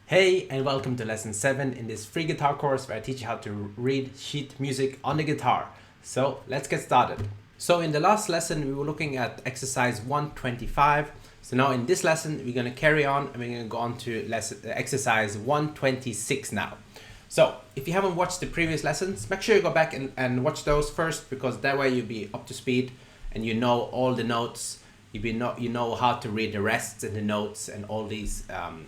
Hey, and welcome to lesson 7 in this free guitar course where I teach you how to read sheet music on the guitar. So let's get started. So in the last lesson we were looking at exercise 125. So now in this lesson we're going to carry on and we're going to go on to exercise 126 now. So if you haven't watched the previous lessons, make sure you go back and watch those first, because that way you'll be up to speed and you know all the notes. You know how to read the rests and the notes and all these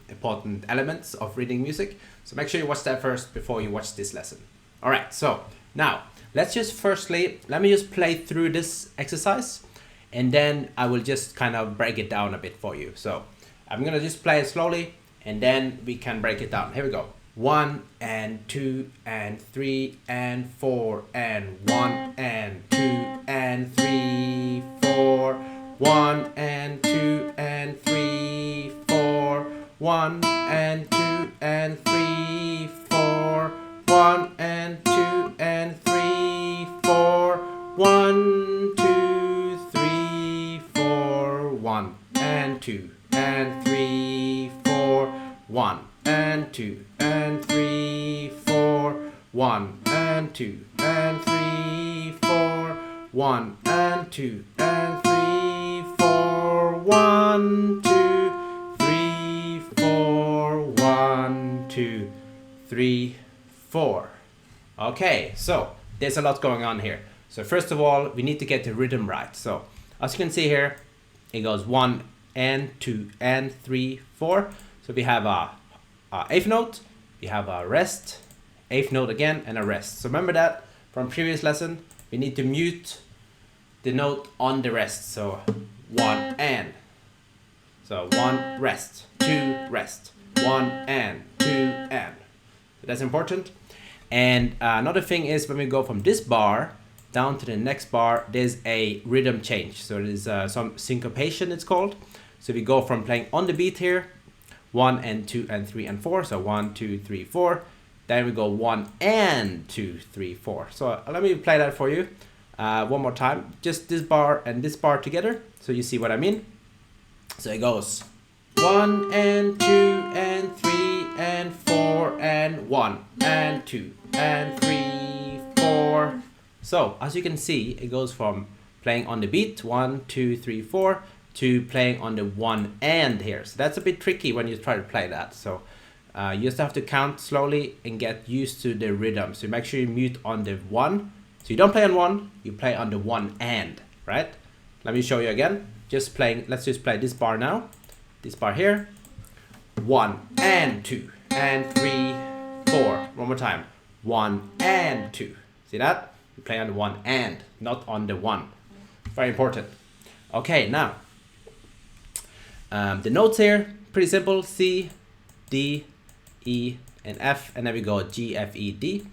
important elements of reading music. So make sure you watch that first before you watch this lesson. All right, so now let me just play through this exercise, and then I will just kind of break it down a bit for you. So I'm gonna just play it slowly and then we can break it down. Here we go. 1 and 2 and 3 and 4 and 1 and 2 and 3, 4. 1 and 2 and 3, 4. 1 and 2 and 3, 4. 1 and 2 and 3, 4. 1, 2, 3, 4. 1 and 2 and 3, 4. 1 and 2 and 3, 4. 1 and 2 and 3, 4. 1 and 2 and 3, 1, 2, 3, 4. 1, 2, 3, 4. Okay, so there's a lot going on here. So first of all, we need to get the rhythm right. So as you can see here, it goes 1 and 2 and 3, 4. So we have a eighth note, we have a rest, eighth note again, and a rest. So remember that from previous lesson, we need to mute the note on the rest. So 1 and. So 1 rest, 2 rest, 1 and 2 and. So that's important. And another thing is, when we go from this bar down to the next bar, there's a rhythm change. So there's some syncopation, it's called. So we go from playing on the beat here, 1 and 2 and 3 and 4. So 1, 2, 3, 4. Then we go 1 and 2, 3, 4. So let me play that for you one more time. Just this bar and this bar together, so you see what I mean. So it goes 1 and 2 and 3 and 4 and 1 and 2 and 3, 4. So as you can see, it goes from playing on the beat 1, 2, 3, 4 to playing on the 1 and here. So that's a bit tricky when you try to play that. So you just have to count slowly and get used to the rhythm. So make sure you mute on the 1. So you don't play on 1, you play on the 1 and, right? Let me show you again. Let's just play this bar now. This bar here. 1 and 2 and 3, 4. One more time. 1 and 2. See that? You play on the 1 and, not on the 1. Very important. Okay, now the notes here, pretty simple. C, D, E, and F, and then we go G, F, E, D.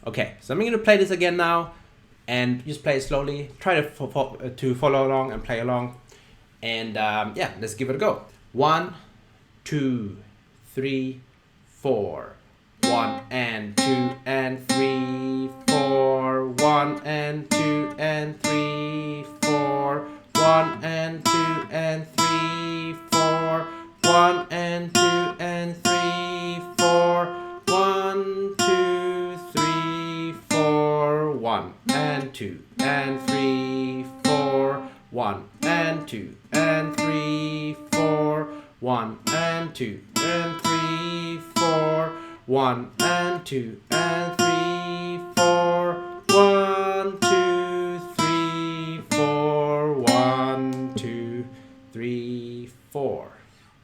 Okay, so I'm going to play this again now, and just play it slowly. Try to follow along and play along. And yeah, let's give it a go. 1, 2, 3, 4. 1 and 2 and 3, 4. 1 and 2 and 3, 4. 1 and 2 and 3, 4. 1 and 2 and 3, 4. 1, 2, 3, 4. 1 and 2 and 3, 4. 1 and 2 and 3, 4. 1 and 2 and 3, 4. 1 and 2 and 3, 4. 1, 2, 3, 4. 1, 2, 3, 4.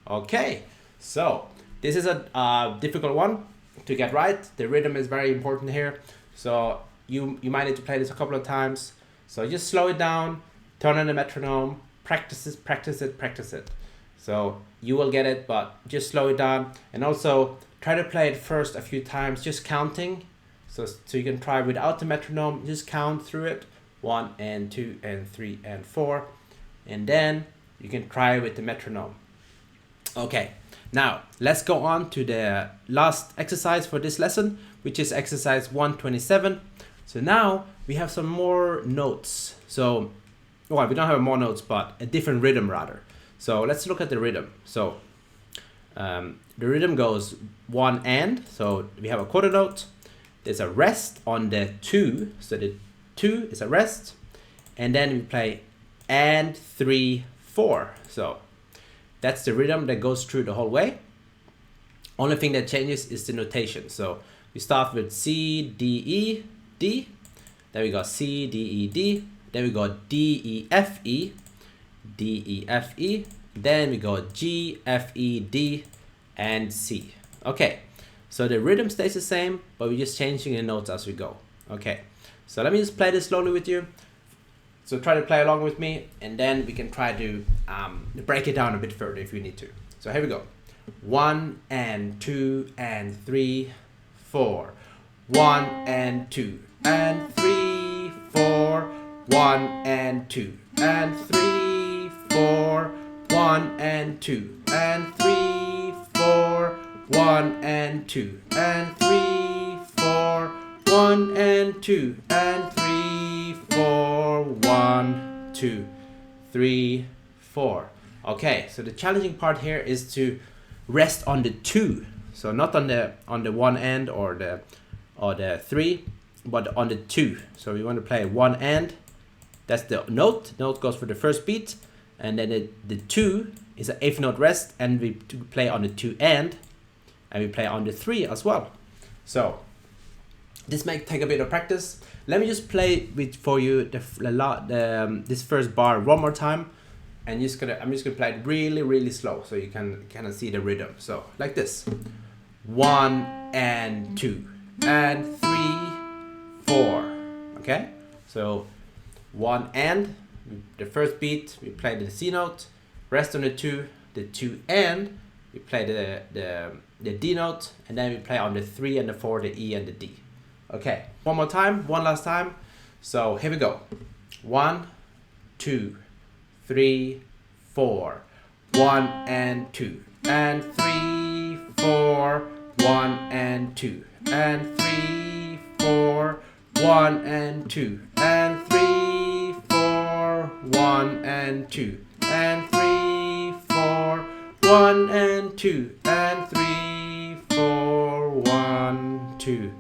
Okay, so this is a difficult one to get right. The rhythm is very important here. So you might need to play this a couple of times. So just slow it down, turn on the metronome, practice it. So you will get it, but just slow it down. And also try to play it first a few times, just counting. So you can try without the metronome, just count through it. 1 and 2 and 3 and 4. And then you can try with the metronome. Okay, now let's go on to the last exercise for this lesson, which is exercise 127. So now we have some more notes. So, well, we don't have more notes, but a different rhythm rather. So let's look at the rhythm. So the rhythm goes one and, so we have a quarter note. There's a rest on the 2, so the 2 is a rest, and then we play and 3 4. So that's the rhythm that goes through the whole way. Only thing that changes is the notation. So we start with C D E D, then we got C D E D, then we got D E F E, D E F E, then we got G F E D and C. Okay, so the rhythm stays the same, but we're just changing the notes as we go. Okay, so let me just play this slowly with you. So try to play along with me, and then we can try to break it down a bit further if we need to. So here we go. 1 and 2 and 3 4. 1 and 2 and 3 4. 1 and 2 and 3 4. 1 and 2 and 3 4. 1 and 2 and 3 4. 1 and 2 and 3 4. 1 2 3 4. Okay, so the challenging part here is to rest on the 2, so not on the 1 and or the 3, but on the 2. So we want to play 1 and, that's the note. Note goes for the first beat, and then the 2 is an 8th note rest, and we play on the 2 and we play on the 3 as well. So this may take a bit of practice. Let me just play for you this first bar one more time, and I'm just gonna play it really slow so you can kind of see the rhythm. So like this: 1 and 2 and 3 4. Okay, so 1 and the first beat we play the C note, rest on the 2, the 2 and we play the D note, and then we play on the 3 and the 4, the E and the D. Okay, one more time, one last time. So here we go: 1 2 3 4. 1 and 2 and 3 4. 1 and 2 and 3 4. 1 and 2 and 3 4. 1 and 2 and 3 4. 1 and 2 and 3 4. 1 2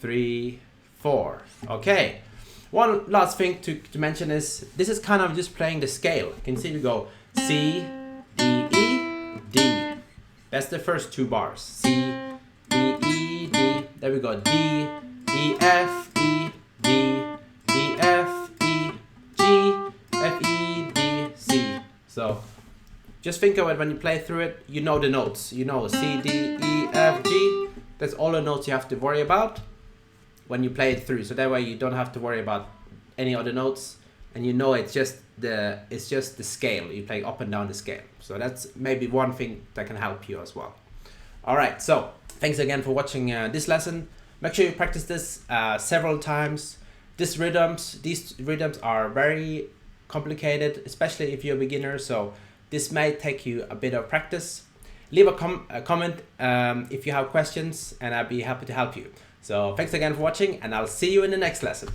3 4. Okay, one last thing to mention is this is kind of just playing the scale. You can see we go C D E D. That's the first 2 bars. C D E D. Then we go D E F E D E F E G F E D C. So just think of it when you play through it. You know the notes. You know C D E F G. That's all the notes you have to worry about when you play it through. So that way you don't have to worry about any other notes, and you know it's just the scale. You play up and down the scale. So that's maybe one thing that can help you as well. All right, so thanks again for watching this lesson. Make sure you practice this several times. These rhythms are very complicated, especially if you're a beginner, so this may take you a bit of practice. Leave a comment if you have questions, and I'll be happy to help you. So thanks again for watching, and I'll see you in the next lesson.